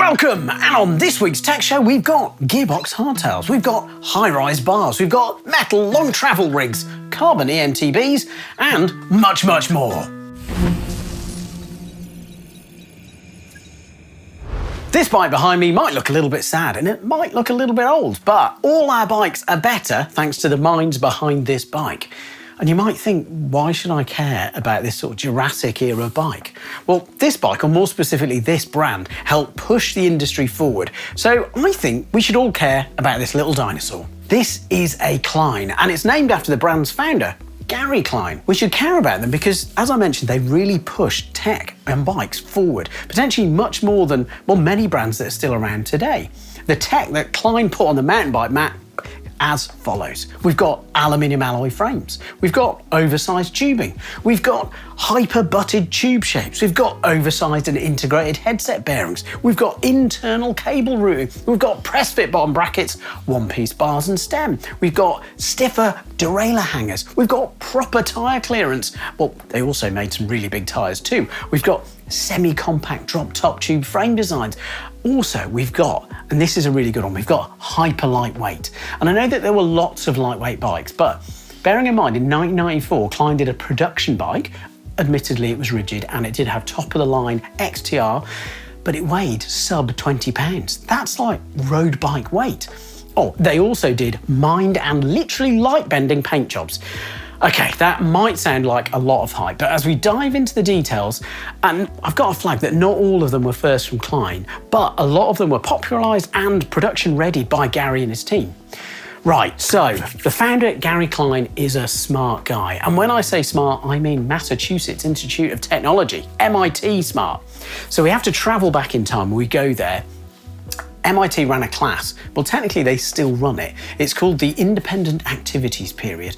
Welcome! And on this week's Tech Show, we've got gearbox hardtails, we've got high-rise bars, we've got metal long travel rigs, carbon EMTBs, and much, much more. This bike behind me might look a little bit sad and it might look a little bit old, but all our bikes are better thanks to the minds behind this bike. And you might think, why should I care about this sort of Jurassic era bike? Well, this bike, or more specifically this brand, helped push the industry forward. So I think we should all care about this little dinosaur. This is a Klein, and it's named after the brand's founder, Gary Klein. We should care about them because, as I mentioned, they really pushed tech and bikes forward, potentially much more than, well, many brands that are still around today. The tech that Klein put on the mountain bike map as follows. We've got aluminium alloy frames, we've got oversized tubing, we've got hyper-butted tube shapes, we've got oversized and integrated headset bearings, we've got internal cable routing, we've got press-fit bottom brackets, one-piece bars and stem, we've got stiffer derailleur hangers, we've got proper tyre clearance. Well, they also made some really big tyres too. We've got semi-compact drop-top tube frame designs. Also, we've got, and this is a really good one, we've got hyper lightweight. And I know that there were lots of lightweight bikes, but bearing in mind in 1994, Klein did a production bike. Admittedly, it was rigid and it did have top-of-the-line XTR, but it weighed sub 20 pounds. That's like road bike weight. Oh, they also did mined and literally light-bending paint jobs. Okay, that might sound like a lot of hype, but as we dive into the details, and I've got a flag that not all of them were first from Klein, but a lot of them were popularised and production ready by Gary and his team. Right, so the founder, Gary Klein, is a smart guy. And when I say smart, I mean Massachusetts Institute of Technology, MIT smart. So we have to travel back in time. We go there. MIT ran a class. Well, technically they still run it. It's called the Independent Activities Period.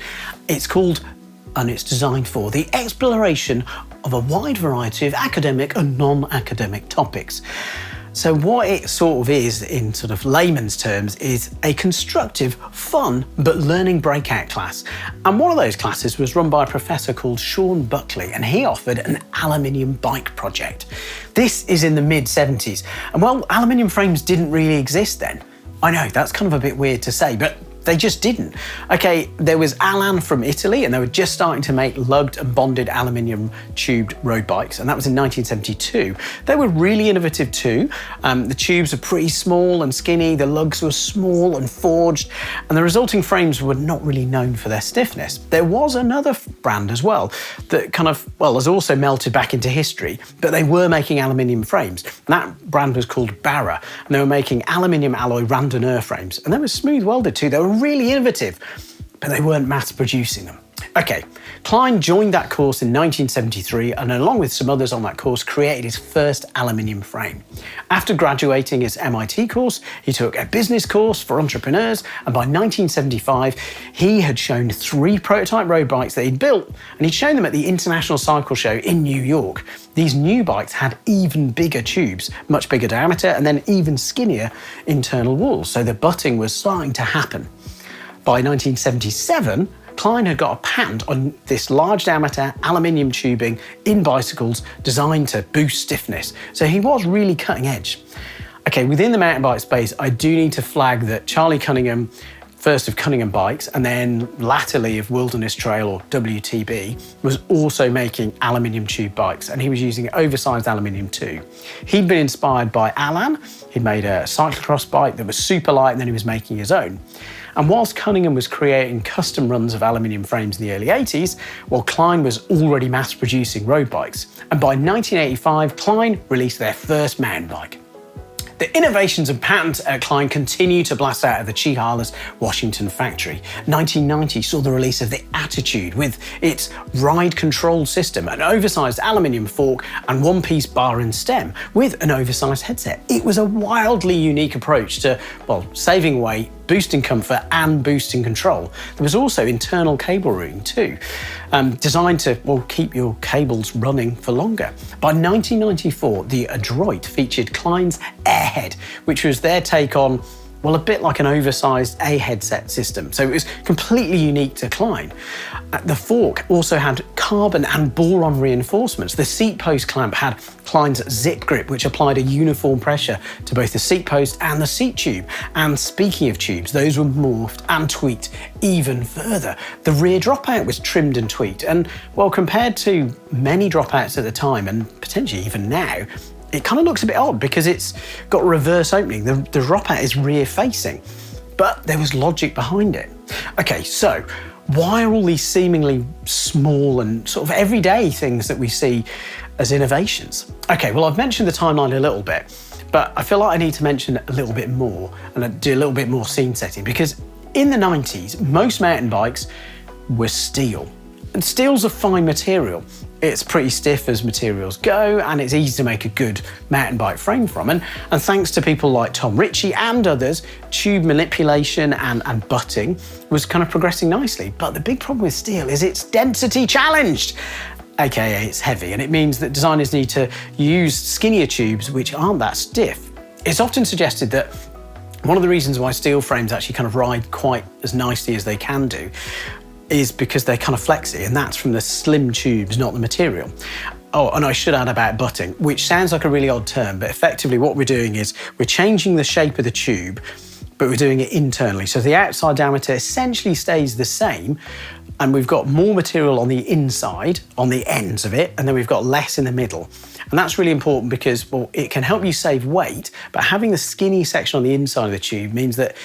It's called, and it's designed for, the exploration of a wide variety of academic and non-academic topics. So what it sort of is, in sort of layman's terms, is a constructive, fun, but learning breakout class. And one of those classes was run by a professor called Sean Buckley, and he offered an aluminium bike project. This is in the mid-70s, and well, aluminium frames didn't really exist then. I know, that's kind of a bit weird to say, but they just didn't. Okay, there was Alan from Italy, and they were just starting to make lugged and bonded aluminium tubed road bikes, and that was in 1972. They were really innovative too. The tubes were pretty small and skinny, the lugs were small and forged, and the resulting frames were not really known for their stiffness. There was another brand as well that kind of, well, has also melted back into history, but they were making aluminium frames. And that brand was called Barra, and they were making aluminium alloy randonneur frames, and they were smooth welded too. They were really innovative, but they weren't mass producing them. Okay, Klein joined that course in 1973 and along with some others on that course created his first aluminium frame. After graduating his MIT course, he took a business course for entrepreneurs, and by 1975 he had shown 3 prototype road bikes that he'd built, and he'd shown them at the International Cycle Show in New York. These new bikes had even bigger tubes, much bigger diameter, and then even skinnier internal walls, so the butting was starting to happen. By 1977, Klein had got a patent on this large diameter aluminium tubing in bicycles designed to boost stiffness. So he was really cutting edge. Okay, within the mountain bike space, I do need to flag that Charlie Cunningham, first of Cunningham Bikes, and then latterly of Wilderness Trail, or WTB, was also making aluminium tube bikes, and he was using oversized aluminium too. He'd been inspired by Alan. He'd made a cyclocross bike that was super light, and then he was making his own. And whilst Cunningham was creating custom runs of aluminium frames in the early 80s, well, Klein was already mass producing road bikes. And by 1985, Klein released their first mountain bike. The innovations and patents at Klein continue to blast out of the Chehalis, Washington factory. 1990 saw the release of the Attitude with its ride control system, an oversized aluminium fork and one-piece bar and stem with an oversized headset. It was a wildly unique approach to, well, saving weight, boosting comfort and boosting control. There was also internal cable routing too, designed to, well, keep your cables running for longer. By 1994, the Adroit featured Klein's Airhead, which was their take on well, a bit like an oversized A headset system. So it was completely unique to Klein. The fork also had carbon and boron reinforcements. The seat post clamp had Klein's zip grip, which applied a uniform pressure to both the seat post and the seat tube. And speaking of tubes, those were morphed and tweaked even further. The rear dropout was trimmed and tweaked. And well, compared to many dropouts at the time, and potentially even now, it kind of looks a bit odd because it's got reverse opening. The dropout is rear facing, but there was logic behind it. Okay, so why are all these seemingly small and sort of everyday things that we see as innovations? Okay, well, I've mentioned the timeline a little bit, but I feel like I need to mention a little bit more and do a little bit more scene setting, because in the 90s, most mountain bikes were steel. And steel's a fine material. It's pretty stiff as materials go, and it's easy to make a good mountain bike frame from. And thanks to people like Tom Ritchie and others, tube manipulation and butting was kind of progressing nicely. But the big problem with steel is it's density challenged, aka it's heavy, and it means that designers need to use skinnier tubes which aren't that stiff. It's often suggested that one of the reasons why steel frames actually kind of ride quite as nicely as they can do is because they're kind of flexy, and that's from the slim tubes, not the material. Oh, and I should add about butting, which sounds like a really odd term, but effectively what we're doing is we're changing the shape of the tube, but we're doing it internally. So the outside diameter essentially stays the same, and we've got more material on the inside, on the ends of it, and then we've got less in the middle. And that's really important because, well, it can help you save weight, but having the skinny section on the inside of the tube means that,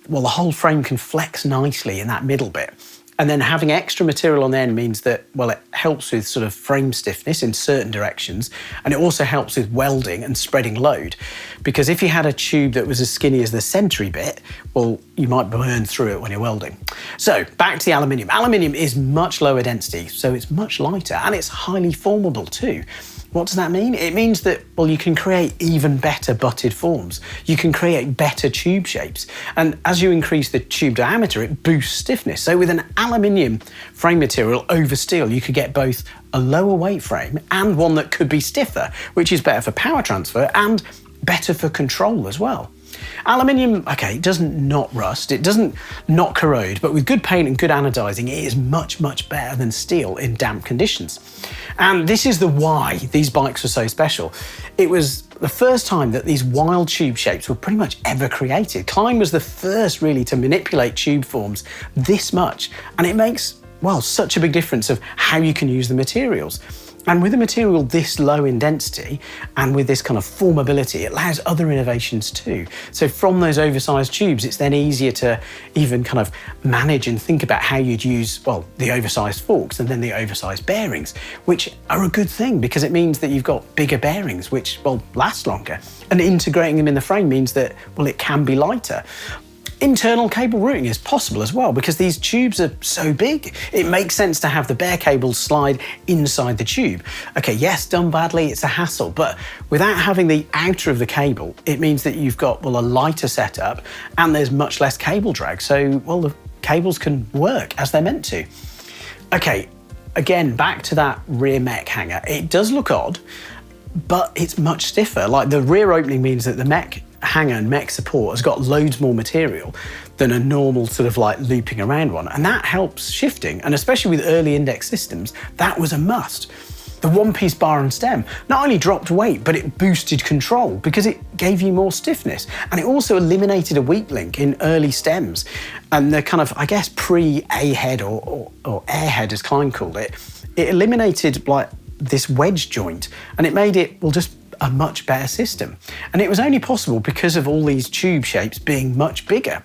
well, the whole frame can flex nicely in that middle bit. And then having extra material on the end means that, well, it helps with sort of frame stiffness in certain directions, and it also helps with welding and spreading load. Because if you had a tube that was as skinny as the century bit, well, you might burn through it when you're welding. So back to the aluminium. Aluminium is much lower density, so it's much lighter, and it's highly formable too. What does that mean? It means that, well, you can create even better butted forms. You can create better tube shapes. And as you increase the tube diameter, it boosts stiffness. So with an aluminium frame material over steel, you could get both a lower weight frame and one that could be stiffer, which is better for power transfer and better for control as well. Aluminium, okay, it doesn't not rust, it doesn't not corrode, but with good paint and good anodizing, it is much, much better than steel in damp conditions. And this is the why these bikes were so special. It was the first time that these wild tube shapes were pretty much ever created. Klein was the first really to manipulate tube forms this much, and it makes, well, such a big difference of how you can use the materials. And with a material this low in density and with this kind of formability, it allows other innovations too. So from those oversized tubes, it's then easier to even kind of manage and think about how you'd use, well, the oversized forks and then the oversized bearings, which are a good thing because it means that you've got bigger bearings, which, well, last longer. And integrating them in the frame means that, well, it can be lighter. Internal cable routing is possible as well because these tubes are so big. It makes sense to have the bare cables slide inside the tube. Okay, yes, done badly, it's a hassle, but without having the outer of the cable, it means that you've got, well, a lighter setup and there's much less cable drag. So, well, the cables can work as they're meant to. Okay, again, back to that rear mech hanger. It does look odd, but it's much stiffer. Like the rear opening means that the mech hanger and mech support has got loads more material than a normal sort of like looping around one, and that helps shifting, and especially with early index systems, that was a must. The one-piece bar and stem not only dropped weight, but it boosted control because it gave you more stiffness, and it also eliminated a weak link in early stems, and the kind of, I guess, pre-A-head or airhead, as Klein called it, it eliminated like this wedge joint, and it made it, well, just a much better system. And it was only possible because of all these tube shapes being much bigger.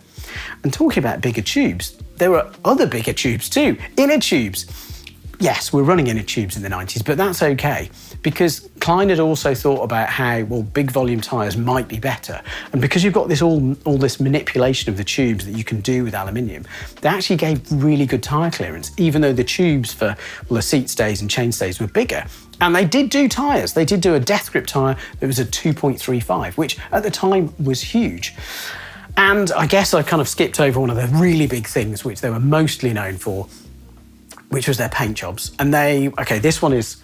And talking about bigger tubes, there were other bigger tubes too, inner tubes. Yes, we're running inner tubes in the 90s, but that's okay because Klein had also thought about how, well, big volume tyres might be better. And because you've got this all this manipulation of the tubes that you can do with aluminium, they actually gave really good tyre clearance, even though the tubes for, well, the seat stays and chain stays were bigger. And they did do tyres. They did do a death grip tyre that was a 2.35, which at the time was huge. And I guess I kind of skipped over one of the really big things which they were mostly known for, which was their paint jobs. And this one is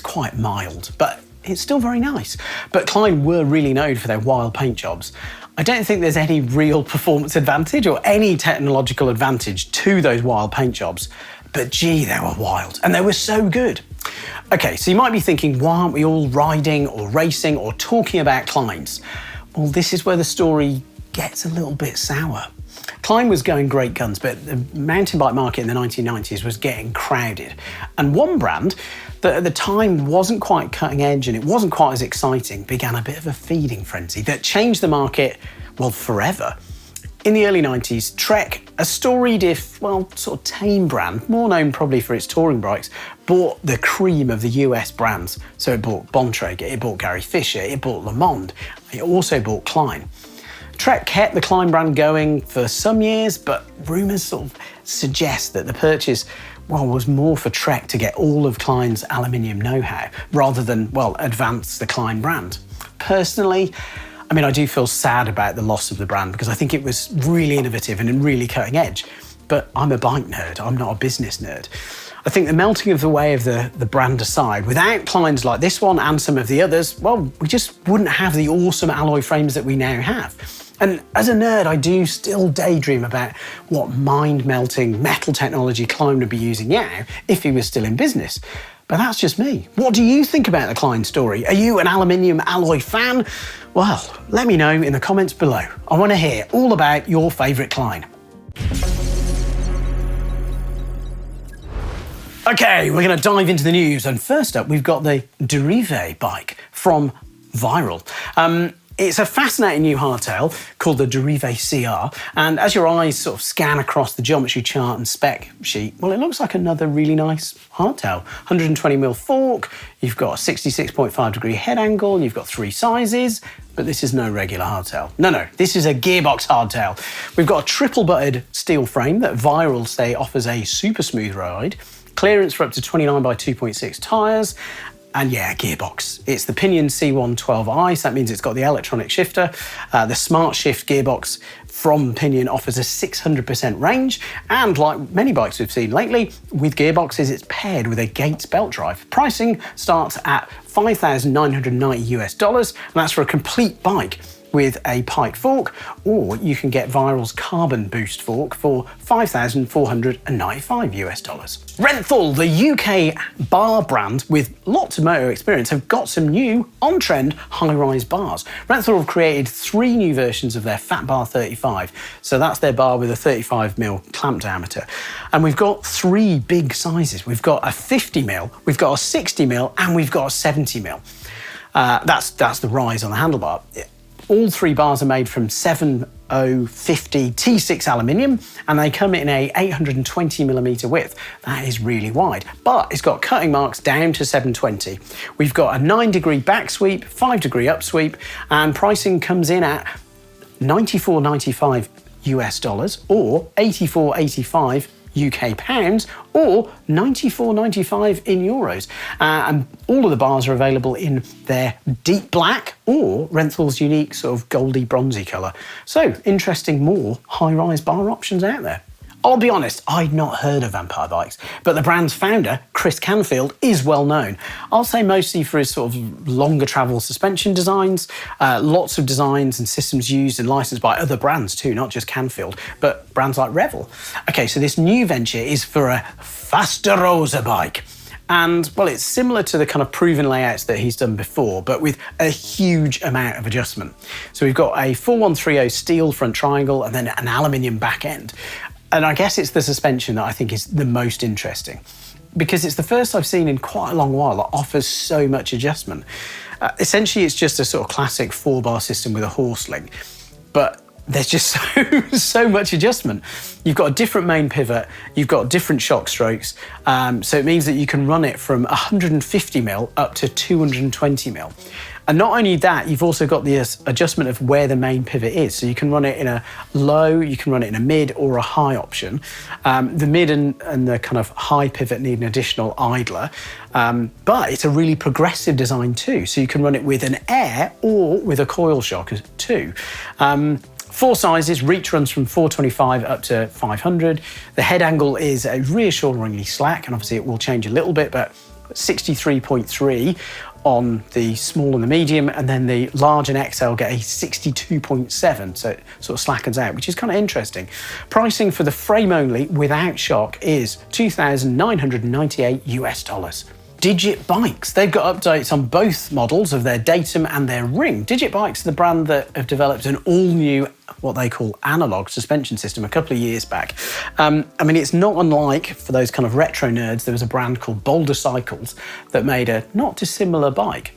quite mild, but it's still very nice. But Klein were really known for their wild paint jobs. I don't think there's any real performance advantage or any technological advantage to those wild paint jobs, but gee, they were wild and they were so good. Okay, so you might be thinking, why aren't we all riding or racing or talking about Kleins? Well, this is where the story gets a little bit sour. Klein was going great guns, but the mountain bike market in the 1990s was getting crowded. And one brand that at the time wasn't quite cutting edge and it wasn't quite as exciting began a bit of a feeding frenzy that changed the market, well, forever. In the early 90s, Trek, a storied if, well, sort of tame brand, more known probably for its touring bikes, bought the cream of the US brands. So it bought Bontrager, it bought Gary Fisher, it bought Le Monde, it also bought Klein. Trek kept the Klein brand going for some years, but rumours sort of suggest that the purchase, well, was more for Trek to get all of Klein's aluminium know-how, rather than, well, advance the Klein brand. Personally, I mean, I do feel sad about the loss of the brand because I think it was really innovative and really cutting edge, but I'm a bike nerd, I'm not a business nerd. I think the melting of the way of the brand aside, without Kleins like this one and some of the others, well, we just wouldn't have the awesome alloy frames that we now have. And as a nerd, I do still daydream about what mind-melting metal technology Klein would be using now if he was still in business. But that's just me. What do you think about the Klein story? Are you an aluminium alloy fan? Well, let me know in the comments below. I want to hear all about your favourite Klein. Okay, we're going to dive into the news. And first up, we've got the Derive bike from Viral. It's a fascinating new hardtail called the Derive CR, and as your eyes sort of scan across the geometry chart and spec sheet, well, it looks like another really nice hardtail. 120mm fork, you've got a 66.5-degree head angle, you've got 3 sizes, but this is no regular hardtail. No, this is a gearbox hardtail. We've got a triple-butted steel frame that Viral say offers a super smooth ride, clearance for up to 29 by 2.6 tyres, and yeah, gearbox. It's the Pinion C112i, so that means it's got the electronic shifter. The Smart Shift gearbox from Pinion offers a 600% range, and like many bikes we've seen lately, with gearboxes, it's paired with a Gates belt drive. Pricing starts at $5,990, and that's for a complete bike with a Pike fork, or you can get Viral's Carbon Boost fork for $5,495. Renthal, the UK bar brand with lots of motor experience, have got some new on-trend high-rise bars. Renthal have created 3 new versions of their Fat Bar 35, so that's their bar with a 35mm clamp diameter. And we've got 3 big sizes. We've got a 50mm, we've got a 60mm, and we've got a 70mm. That's the rise on the handlebar. All 3 bars are made from 7050 T6 aluminium, and they come in a 820mm width. That is really wide, but it's got cutting marks down to 720. We've got a 9-degree back sweep, 5-degree up sweep, and pricing comes in at $94.95 or $84.85 UK pounds, or $94.95 in euros. And all of the bars are available in their deep black or Renthal's unique sort of goldy bronzy colour. So interesting, more high-rise bar options out there. I'll be honest, I'd not heard of Vampire Bikes, but the brand's founder, Chris Canfield, is well known. I'll say mostly for his sort of longer travel suspension designs, lots of designs and systems used and licensed by other brands too, not just Canfield, but brands like Revel. Okay, so this new venture is for a Fasterosa bike. And, well, it's similar to the kind of proven layouts that he's done before, but with a huge amount of adjustment. So we've got a 4130 steel front triangle and then an aluminium back end. And I guess it's the suspension that I think is the most interesting, because it's the first I've seen in quite a long while that offers so much adjustment. Essentially, it's just a sort of classic 4-bar system with a horse link, but there's just so much adjustment. You've got a different main pivot, you've got different shock strokes, so it means that you can run it from 150mm up to 220mm. And not only that, you've also got the adjustment of where the main pivot is. So you can run it in a low, you can run it in a mid or a high option. The mid and the kind of high pivot need an additional idler, but it's a really progressive design too. So you can run it with an air or with a coil shock too. 4 sizes, reach runs from 425 up to 500. The head angle is reassuringly slack, and obviously it will change a little bit, but 63.3 on the small and the medium, and then the large and XL get a 62.7, so it sort of slackens out, which is kind of interesting. Pricing for the frame only without shock is $2,998 Digit Bikes. They've got updates on both models of their Datum and their Ring. Digit Bikes are the brand that have developed an all-new, what they call analog suspension system a couple of years back. I mean, it's not unlike, for those kind of retro nerds, there was a brand called Boulder Cycles that made a not dissimilar bike.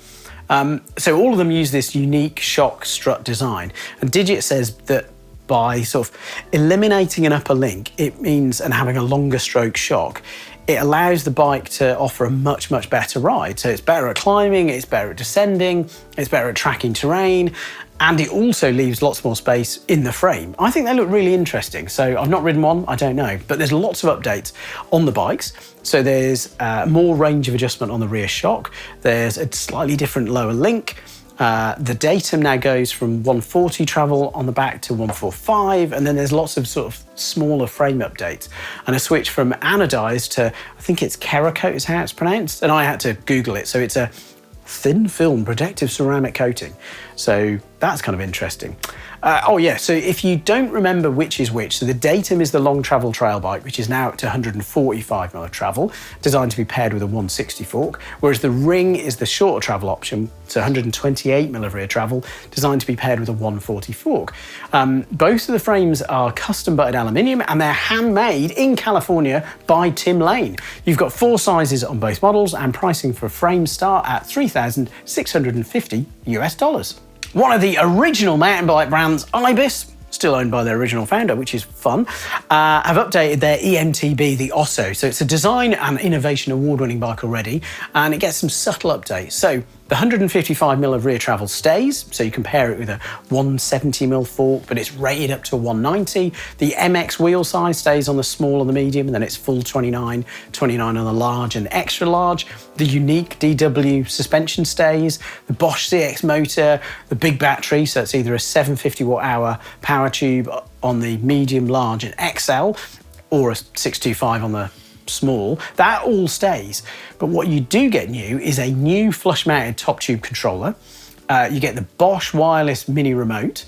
So all of them use this unique shock strut design. And Digit says that by sort of eliminating an upper link, it means, and having a longer stroke shock, it allows the bike to offer a much, much better ride. So it's better at climbing, it's better at descending, it's better at tracking terrain, and it also leaves lots more space in the frame. I think they look really interesting. So I've not ridden one, I don't know, but there's lots of updates on the bikes. So there's more range of adjustment on the rear shock. There's a slightly different lower link. The Datum now goes from 140 travel on the back to 145, and then there's lots of sort of smaller frame updates and a switch from anodized to, I think it's Cerakote is how it's pronounced, and I had to Google it. So it's a thin film protective ceramic coating. So that's kind of interesting. Oh yeah, so if you don't remember which is which, so the Datum is the long travel trail bike, which is now up to 145 mil of travel, designed to be paired with a 160 fork, whereas the Ring is the shorter travel option, so 128 mil of rear travel, designed to be paired with a 140 fork. Both of the frames are custom butted aluminium, and they're handmade in California by Tim Lane. You've got 4 sizes on both models, and pricing for frames start at $3,650. One of the original mountain bike brands, Ibis, still owned by their original founder, which is fun, have updated their EMTB, the Osso. So it's a design and innovation award-winning bike already, and it gets some subtle updates. So the 155 mil of rear travel stays, so you compare it with a 170 mil fork, but it's rated up to 190. The MX wheel size stays on the small and the medium, and then it's full 29 on the large and extra large. The unique DW suspension stays, the Bosch CX motor, the big battery, so it's either a 750 watt-hour power tube on the medium, large and XL, or a 625 on the small. That all stays, but what you do get new is a new flush mounted top tube controller. You get the Bosch wireless mini remote.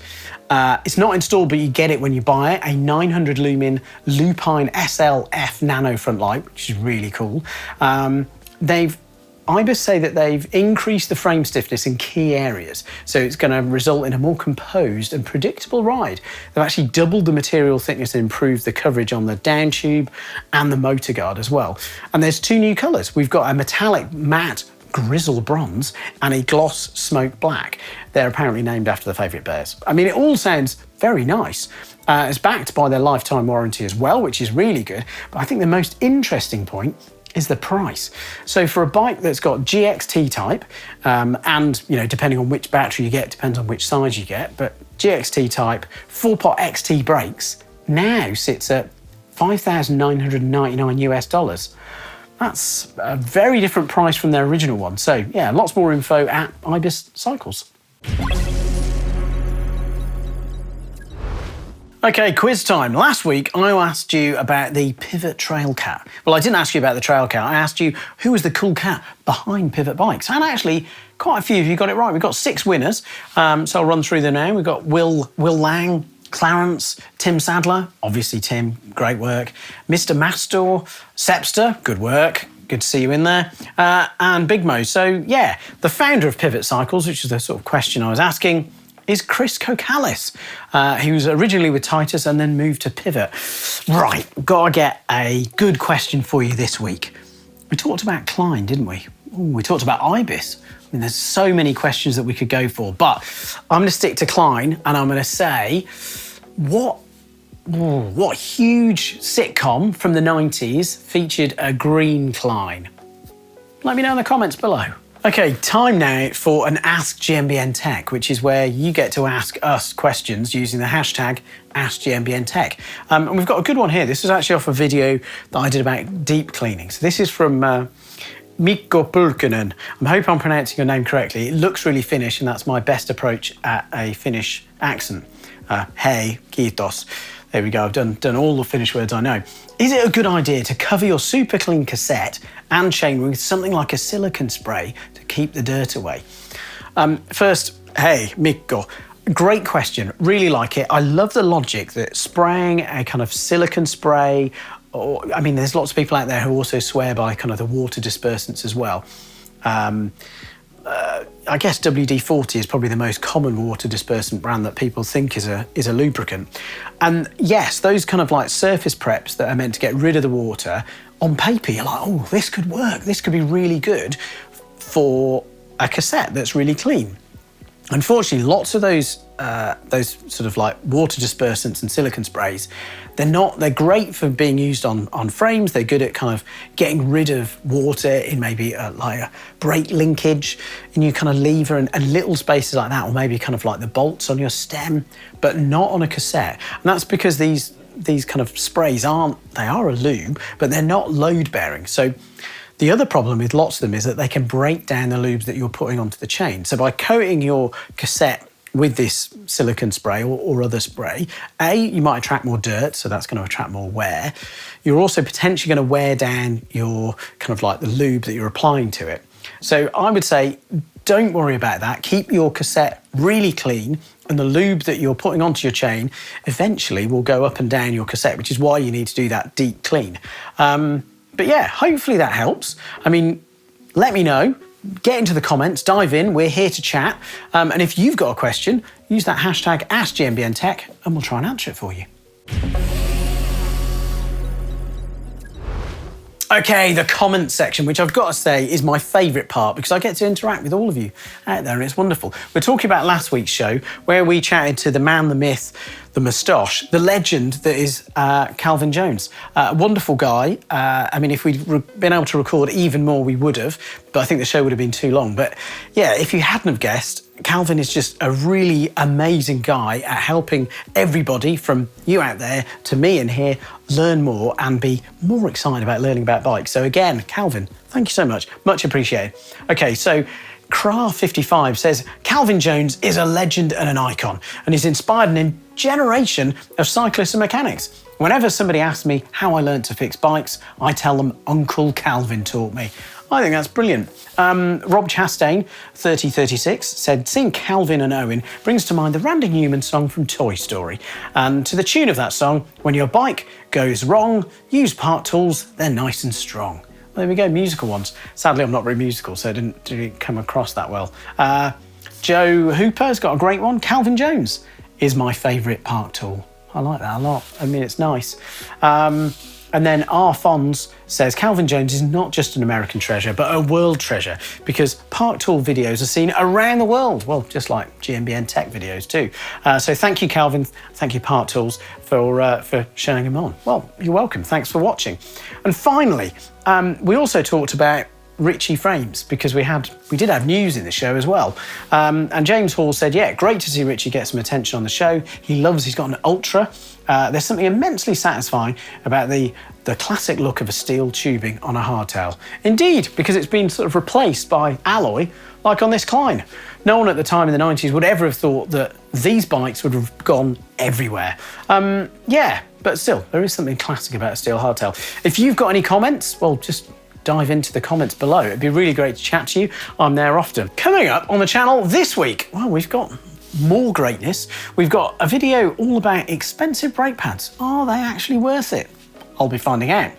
It's not installed, but you get it when you buy it, a 900 lumen Lupine SLF nano front light, which is really cool. Ibis say that they've increased the frame stiffness in key areas, so it's going to result in a more composed and predictable ride. They've actually doubled the material thickness and improved the coverage on the down tube and the motor guard as well. And there's 2 new colours. We've got a metallic matte grizzle bronze and a gloss smoke black. They're apparently named after the favourite bears. I mean, it all sounds very nice. It's backed by their lifetime warranty as well, which is really good. But I think the most interesting point is the price. So for a bike that's got GXT type, and depending on which battery you get, depends on which size you get, but GXT type 4-pot XT brakes now sits at $5,999. That's a very different price from their original one. So yeah, lots more info at Ibis Cycles. Okay, quiz time. Last week, I asked you about the Pivot Trail Cat. Well, I didn't ask you about the Trail Cat. I asked you who was the cool cat behind Pivot Bikes. And actually, quite a few of you got it right. We've got 6 winners, so I'll run through them now. We've got Will Lang, Clarence, Tim Sadler, obviously Tim, great work, Mr. Mastor, Sepster, good work, good to see you in there, and Big Mo. So yeah, the founder of Pivot Cycles, which is the sort of question I was asking, is Chris Kokalis. He was originally with Titus and then moved to Pivot. Right, gotta get a good question for you this week. We talked about Klein, didn't we? Ooh, we talked about Ibis. I mean, there's so many questions that we could go for, but I'm gonna stick to Klein and I'm gonna say, what huge sitcom from the 90s featured a green Klein? Let me know in the comments below. Okay, time now for an Ask GMBN Tech, which is where you get to ask us questions using the hashtag AskGMBNTech. And we've got a good one here. This is actually off a video that I did about deep cleaning. So this is from Mikko Pulkkinen. I hope I'm pronouncing your name correctly. It looks really Finnish, and that's my best approach at a Finnish accent. Hei, kiitos. There we go, I've done all the Finnish words I know. Is it a good idea to cover your super clean cassette and chain with something like a silicone spray to keep the dirt away? First, hey, Mikko, great question. Really like it. I love the logic that spraying a kind of silicone spray, or, I mean, there's lots of people out there who also swear by kind of the water dispersants as well. I guess WD-40 is probably the most common water dispersant brand that people think is a lubricant. And yes, those kind of like surface preps that are meant to get rid of the water, on paper you're like, oh, this could work. This could be really good for a cassette that's really clean. Unfortunately, lots of those sort of like water dispersants and silicone sprays, they're great for being used on frames. They're good at kind of getting rid of water in maybe like a brake linkage in your kind of lever and little spaces like that, or maybe kind of like the bolts on your stem, but not on a cassette. And that's because these kind of sprays they are a lube, but they're not load bearing. So the other problem with lots of them is that they can break down the lubes that you're putting onto the chain. So by coating your cassette with this silicone spray or other spray, you might attract more dirt, so that's going to attract more wear. You're also potentially going to wear down your kind of like the lube that you're applying to it. So I would say, don't worry about that. Keep your cassette really clean, and the lube that you're putting onto your chain eventually will go up and down your cassette, which is why you need to do that deep clean. But yeah, hopefully that helps. I mean, let me know. Get into the comments, dive in. We're here to chat. And if you've got a question, use that hashtag #AskGMBNTech and we'll try and answer it for you. Okay, the comments section, which I've got to say is my favourite part because I get to interact with all of you out there and it's wonderful. We're talking about last week's show where we chatted to the man, the myth, the moustache, the legend that is Calvin Jones. Wonderful guy. I mean, if we'd been able to record even more, we would have, but I think the show would have been too long. But yeah, if you hadn't have guessed, Calvin is just a really amazing guy at helping everybody from you out there to me in here learn more and be more excited about learning about bikes. So again, Calvin, thank you so much. Much appreciated. Okay, so Cra55 says, Calvin Jones is a legend and an icon and he's inspired a generation of cyclists and mechanics. Whenever somebody asks me how I learned to fix bikes, I tell them Uncle Calvin taught me. I think that's brilliant. Rob Chastain, 3036, said, seeing Calvin and Owen brings to mind the Randy Newman song from Toy Story. And to the tune of that song, when your bike goes wrong, use park tools, they're nice and strong. Well, there we go, musical ones. Sadly, I'm not very musical, so it didn't come across that well. Joe Hooper's got a great one. Calvin Jones is my favourite park tool. I like that a lot. I mean, it's nice. And then R. Fons says, Calvin Jones is not just an American treasure, but a world treasure, because park tool videos are seen around the world. Well, just like GMBN Tech videos too. So thank you, Calvin. Thank you, Park Tools, for showing them on. Well, you're welcome. Thanks for watching. And finally, we also talked about Richie Frames, because we did have news in the show as well. And James Hall said, yeah, great to see Richie get some attention on the show. He's got an Ultra. There's something immensely satisfying about the classic look of a steel tubing on a hardtail. Indeed, because it's been sort of replaced by alloy, like on this Klein. No one at the time in the 90s would ever have thought that these bikes would have gone everywhere. Yeah, but still, there is something classic about a steel hardtail. If you've got any comments, well, just dive into the comments below. It'd be really great to chat to you. I'm there often. Coming up on the channel this week, well, we've got more greatness. We've got a video all about expensive brake pads. Are they actually worth it? I'll be finding out.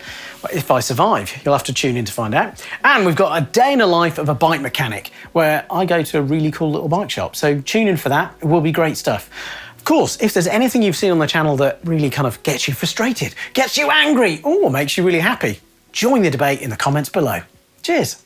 If I survive, you'll have to tune in to find out. And we've got a day in the life of a bike mechanic, where I go to a really cool little bike shop. So tune in for that. It will be great stuff. Of course, if there's anything you've seen on the channel that really kind of gets you frustrated, gets you angry, or makes you really happy, join the debate in the comments below. Cheers.